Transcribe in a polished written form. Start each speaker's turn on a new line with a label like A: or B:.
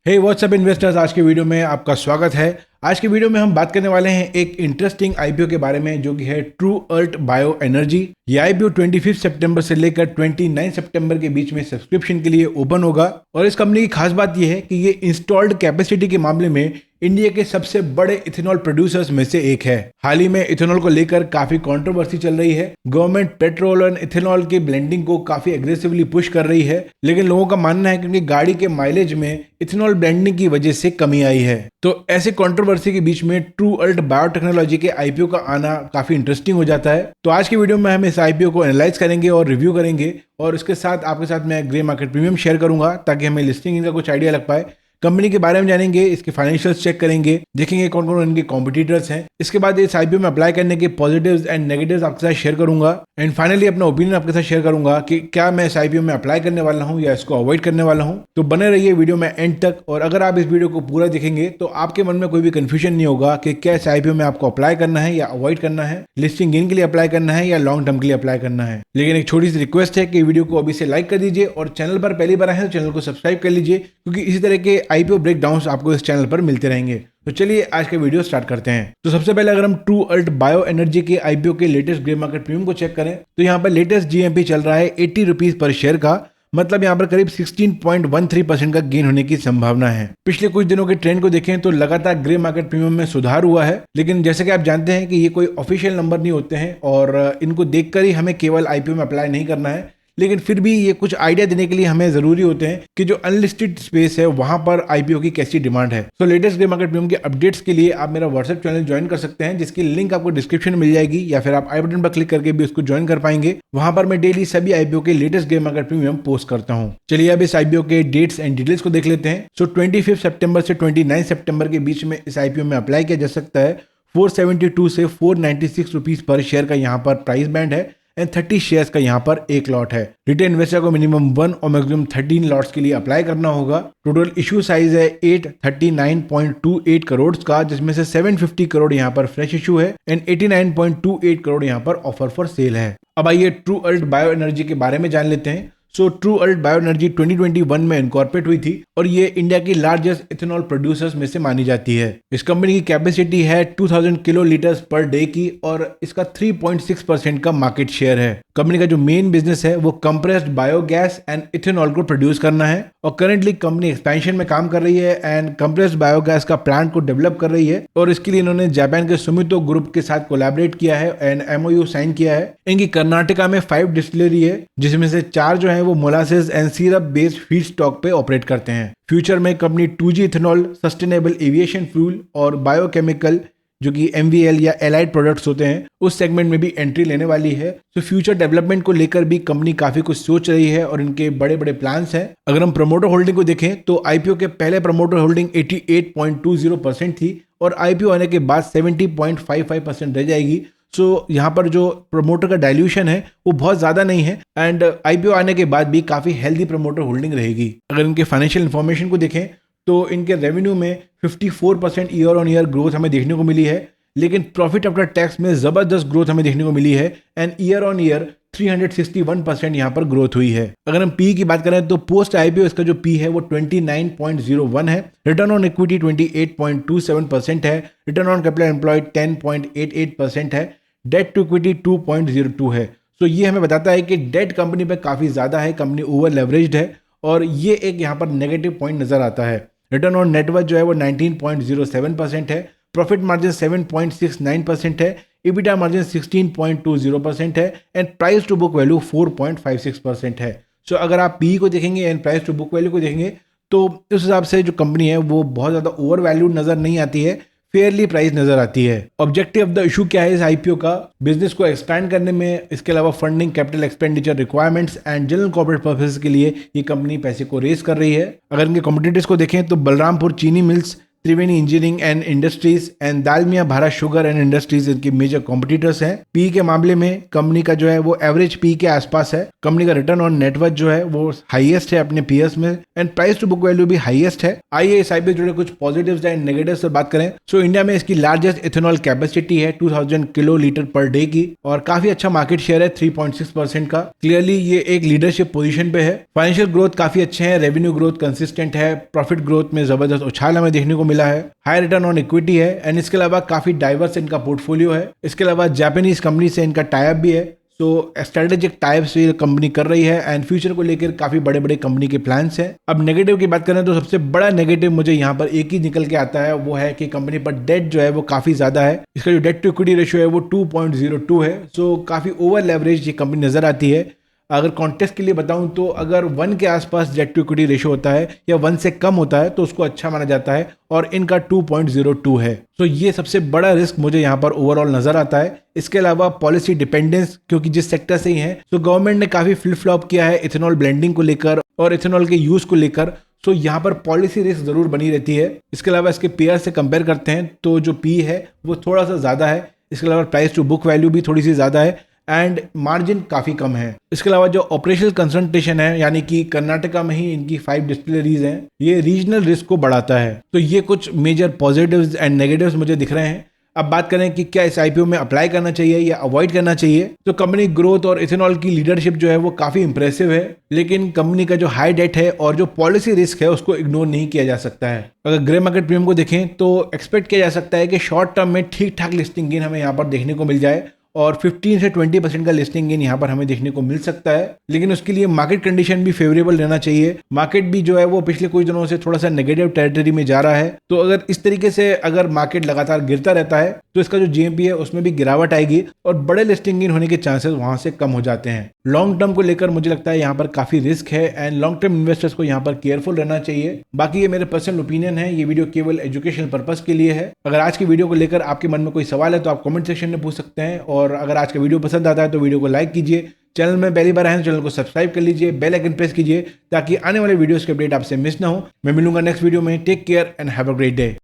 A: हे WhatsApp investors, आज के video में आपका स्वागत है। आज के वीडियो में हम बात करने वाले हैं एक इंटरेस्टिंग आईपीओ के बारे में जो कि है ट्रू अर्थ बायो एनर्जी। ये आईपीओ 25 सितंबर से लेकर 29 सितंबर के बीच में सब्सक्रिप्शन के लिए ओपन होगा और इस कंपनी की खास बात यह है कि ये इंस्टॉल्ड कैपेसिटी के मामले में इंडिया के सबसे बड़े इथेनॉल प्रोड्यूसर्स में से एक है। हाल ही में इथेनॉल को लेकर काफी कंट्रोवर्सी चल रही है। गवर्नमेंट पेट्रोल और इथेनॉल की ब्लेंडिंग को काफी एग्रेसिवली पुश कर रही है, लेकिन लोगों का मानना है कि उनकी गाड़ी के माइलेज में इथेनॉल ब्लेंडिंग की वजह से कमी आई है। तो ऐसे कंट्रोवर्सी के बीच में ट्रू अर्थ बायोटेक्नोलॉजी के आईपीओ का आना काफी इंटरेस्टिंग हो जाता है। तो आज की वीडियो में हम इस आईपीओ को एनालाइज करेंगे और रिव्यू करेंगे और इसके साथ आपके साथ मैं ग्रे मार्केट प्रीमियम शेयर करूंगा ताकि हमें लिस्टिंग इनका कुछ आइडिया लग पाए। कंपनी के बारे में जानेंगे, इसके फाइनेंशियल्स चेक करेंगे, देखेंगे कौन कौन इनके कॉम्पिटिटर्स हैं। इसके बाद इस आईपीओ में अप्लाई करने के पॉजिटिव्स एंड नेगेटिव्स आपके साथ शेयर करूंगा एंड फाइनली अपना ओपिनियन आपके साथ शेयर करूंगा कि क्या मैं इस आईपीओ में अप्लाई करने वाला हूं या इसको अवॉइड करने वाला हूं। तो बने रहिए वीडियो में एंड तक, और अगर आप इस वीडियो को पूरा देखेंगे तो आपके मन में कोई भी कंफ्यूजन नहीं होगा कि क्या इस आईपीओ में आपको अप्लाई करना है या अवॉइड करना है, लिस्टिंग गेन के लिए अप्लाई करना है या लॉन्ग टर्म के लिए अप्लाई करना है। लेकिन एक छोटी सी रिक्वेस्ट है कि वीडियो को अभी से लाइक कर दीजिए और चैनल पर पहली बार आए हैं तो चैनल को सब्सक्राइब कर लीजिए, क्योंकि इसी तरह के आईपीओ ब्रेकडाउन आपको इस चैनल पर मिलते रहेंगे। तो चलिए आज का वीडियो स्टार्ट करते हैं। तो सबसे पहले अगर हम ट्रू अर्थ बायो एनर्जी के आईपीओ के लेटेस्ट ग्रे मार्केट प्रीमियम को चेक करें तो यहाँ पर लेटेस्ट जीएमपी चल रहा है 80 रुपीज पर शेयर का, मतलब यहाँ पर करीब 16.13% का गेन होने की संभावना है। पिछले कुछ दिनों के ट्रेंड को देखें तो लगातार ग्रे मार्केट प्रीमियम में सुधार हुआ है, लेकिन जैसे कि आप जानते हैं कि ये कोई ऑफिशियल नंबर नहीं होते हैं और इनको देखकर ही हमें केवल आईपीओ में अप्लाई नहीं करना है, लेकिन फिर भी ये कुछ आइडिया देने के लिए हमें जरूरी होते हैं कि जो अनलिस्टेड स्पेस है वहां पर आईपीओ की कैसी डिमांड है। तो लेटेस्ट ग्रे मार्केट प्रीमियम के अपडेट्स के लिए आप मेरा व्हाट्सएप चैनल ज्वाइन कर सकते हैं, जिसकी लिंक आपको डिस्क्रिप्शन में मिल जाएगी, या फिर आप आई बटन पर क्लिक करके भी उसको ज्वाइन कर पाएंगे। वहां पर मैं डेली सभी आईपीओ के latest grey market premium post करता हूं। चलिए अब इस आईपीओ के डेट्स एंड डिटेल्स को देख लेते हैं। सो 25 सितंबर से 29 सितंबर के बीच में इस आईपीओ में अप्लाई किया जा सकता है। 472 से 496 रुपीज पर शेयर का यहाँ पर प्राइस बैंड है एंड 30 शेयर्स का यहाँ पर एक लॉट है। रिटेल इन्वेस्टर को मिनिमम 1 और मैक्सिमम 13 लॉट्स के लिए अप्लाई करना होगा। टोटल इशू साइज है 839.28 करोड़ का, जिसमें से 750 करोड़ यहाँ पर फ्रेश इशू है एंड 89.28 करोड़ यहाँ पर ऑफर फॉर सेल है। अब आइए ट्रू अर्थ बायो एनर्जी के बारे में जान लेते हैं। सो ट्रू अर्थ बायो एनर्जी 2021 में इनकॉर्पोरेट हुई थी और ये इंडिया की लार्जेस्ट इथेनॉल प्रोड्यूसर्स में से मानी जाती है। इस कंपनी की कैपेसिटी है 2000 किलो लीटर्स पर डे की और इसका 3.6% का मार्केट शेयर है। कंपनी का जो मेन बिजनेस है वो कंप्रेस्ड बायोगैस एंड इथेनॉल को प्रोड्यूस करना है और करेंटली कंपनी एक्सपेंशन में काम कर रही है एंड कंप्रेस्ड बायोगैस का प्लांट को डेवलप कर रही है, और इसके लिए इन्होंने जापान के सुमितो ग्रुप के साथ कोलैबोरेट किया है एंड एमओयू साइन किया है। इनकी कर्नाटका में 5 डिस्टिलरी है, जिसमें से 4 जो है वो molasses and syrup based feed stock पे ऑपरेट करते हैं। फ्यूचर में company 2G ethanol, sustainable aviation fuel और बायोकेमिकल जो कि MVL या एलाइड प्रोडक्ट्स होते हैं उस सेगमेंट में भी एंट्री लेने वाली है। तो फ्यूचर डेवलपमेंट को लेकर भी कंपनी काफी कुछ सोच रही है और इनके बड़े बड़े प्लान्स हैं। अगर हम प्रमोटर होल्डिंग को देखें तो आईपीओ के पहले प्रमोटर होल्डिंग 88.20% थी और आईपीओ आने के बाद 70.55% रह जाएगी। सो यहाँ पर जो प्रमोटर का डाइल्यूशन है वो बहुत ज्यादा नहीं है एंड आईपीओ आने के बाद भी काफी हेल्दी प्रमोटर होल्डिंग रहेगी। अगर इनके फाइनेंशियल इंफॉर्मेशन को देखें तो इनके रेवेन्यू में 54% ईयर ऑन ईयर ग्रोथ हमें देखने को मिली है, लेकिन प्रॉफिट आफ्टर टैक्स में जबरदस्त ग्रोथ हमें देखने को मिली है एंड ईयर ऑन ईयर 361% यहाँ पर ग्रोथ हुई है। अगर हम पी की बात करें तो पोस्ट आईपीओ इसका जो पी है वो 29.01 है, रिटर्न ऑन इक्विटी 28.27% है, रिटर्न ऑन कैपिटल एम्प्लॉयड 10.88% है, डेट टू इक्विटी 2.02 है। सो ये हमें बताता है कि डेट कंपनी पे काफी ज्यादा है, कंपनी ओवर लेवरेज्ड है और ये एक यहाँ पर नेगेटिव पॉइंट नजर आता है। रिटर्न ऑन नेटवर्थ जो है वो 19.07% है, प्रॉफिट मार्जिन 7.69% है, EBITDA मार्जिन 16.20% है and price to book value 4.56% है। सो अगर आप पी को देखेंगे and price to book value को देखेंगे तो उस हिसाब से जो कंपनी है वो बहुत ज्यादा ओवर वैल्यूड नजर नहीं आती है, फेयरली प्राइस नजर आती है। ऑब्जेक्टिव ऑफ द इशू क्या है इस आईपीओ का? बिजनेस को एक्सपैंड करने में, इसके अलावा funding, capital expenditure requirements and general corporate purposes के लिए ये कंपनी पैसे को रेज कर रही है। अगर इनके कॉम्पिटिटर्स को देखें तो Balrampur Chini mills Triveni engineering and industries and Dalmia Bharat sugar and industries इनके मेजर कॉम्पिटिटर्स हैं। पी के मामले में कंपनी का जो है वो एवरेज पी के आसपास है। कंपनी का रिटर्न ऑन नेटवर्थ जो है वो हाईएस्ट है अपने पीएस में and price to book value भी हाईएस्ट है। आइए इस आईपीओ जुड़े कुछ पॉजिटिव्स एंड नेगेटिव्स से बात करें। सो इंडिया में इसकी लार्जेस्ट इथेनॉल कैपेसिटी है 2000 किलो लीटर पर डे की और काफी अच्छा मार्केट शेयर है 3.6% का। क्लियरली ये एक लीडरशिप पोजीशन पे है। फाइनेंशियल ग्रोथ काफी अच्छे हैं, रेवेन्यू ग्रोथ कंसिस्टेंट है, प्रॉफिट ग्रोथ में जबरदस्त उछाल हमें देखने को मिला है, हाई रिटर्न ऑन इक्विटी है एंड इसके अलावा काफी डाइवर्स इनका पोर्टफोलियो है। इसके अलावा जापानीज कंपनी से इनका टाई अप भी है। तो स्ट्रेटेजिक टाइप्स ये कंपनी कर रही है एंड फ्यूचर को लेकर काफी बड़े बड़े कंपनी के प्लान्स हैं। अब नेगेटिव की बात करें तो सबसे बड़ा नेगेटिव मुझे यहाँ पर एक ही निकल के आता है, वो है कि कंपनी पर डेट जो है वो काफी ज्यादा है। इसका जो डेट टू इक्विटी रेशियो है वो 2.02 है। सो काफी ओवर लेवरेज ये कंपनी नजर आती है। अगर कॉन्टेक्स्ट के लिए बताऊं तो अगर 1 के आसपास डेट टू इक्विटी रेशियो होता है या 1 से कम होता है तो उसको अच्छा माना जाता है और इनका 2.02 है। तो ये सबसे बड़ा रिस्क मुझे यहाँ पर ओवरऑल नजर आता है। इसके अलावा पॉलिसी डिपेंडेंस, क्योंकि जिस सेक्टर से ही है तो गवर्नमेंट ने काफी फ्लिप फ्लॉप किया है इथेनॉल ब्लेंडिंग को लेकर और इथेनॉल के यूज को लेकर। तो यहाँ पर पॉलिसी रिस्क जरूर बनी रहती है। इसके अलावा इसके पेयर से कंपेयर करते हैं तो जो पी है वो थोड़ा सा ज्यादा है। इसके अलावा प्राइस टू बुक वैल्यू भी थोड़ी सी ज्यादा है एंड मार्जिन काफी कम है। इसके अलावा जो ऑपरेशनल कंसंट्रेशन है यानी कि कर्नाटका में ही इनकी 5 डिस्टिलरीज हैं, ये रीजनल रिस्क को बढ़ाता है। तो ये कुछ मेजर पॉजिटिव्स एंड नेगेटिव्स मुझे दिख रहे हैं। अब बात करें कि क्या इस आईपीओ में अप्लाई करना चाहिए या अवॉइड करना चाहिए, तो कंपनी ग्रोथ और इथेनॉल की लीडरशिप जो है वो काफी इंप्रेसिव है, लेकिन कंपनी का जो हाई डेट है और जो पॉलिसी रिस्क है उसको इग्नोर नहीं किया जा सकता है। अगर ग्रे मार्केट प्रीमियम को देखें तो एक्सपेक्ट किया जा सकता है कि शॉर्ट टर्म में ठीक ठाक लिस्टिंग गेन हमें यहाँ पर देखने को मिल जाए और 15 से 20% का लिस्टिंग गेन यहाँ पर हमें देखने को मिल सकता है, लेकिन उसके लिए मार्केट कंडीशन भी फेवरेबल रहना चाहिए। मार्केट भी जो है वो पिछले कुछ दिनों से थोड़ा सा नेगेटिव टेरिटरी में जा रहा है। तो अगर इस तरीके से अगर मार्केट लगातार गिरता रहता है तो इसका जो जीएमपी है उसमें भी गिरावट आएगी और बड़े लिस्टिंग गेन होने के चांसेस वहां से कम हो जाते हैं। लॉन्ग टर्म को लेकर मुझे लगता है यहाँ पर काफी रिस्क है एंड लॉन्ग टर्म इन्वेस्टर्स को यहाँ पर केयरफुल रहना चाहिए। बाकी ये मेरे पर्सनल ओपिनियन है, ये वीडियो केवल एजुकेशनल पर्पस के लिए है। अगर आज की वीडियो को लेकर आपके मन में कोई सवाल है तो आप कमेंट सेक्शन में पूछ सकते हैं और अगर आज का वीडियो पसंद आता है तो वीडियो को लाइक कीजिए। चैनल में पहली बार आए तो चैनल को सब्सक्राइब कर लीजिए, बेल आइकन प्रेस कीजिए ताकि आने वाले वीडियोस के अपडेट आपसे मिस ना हो। मैं मिलूंगा नेक्स्ट वीडियो में। Take care and have a great day.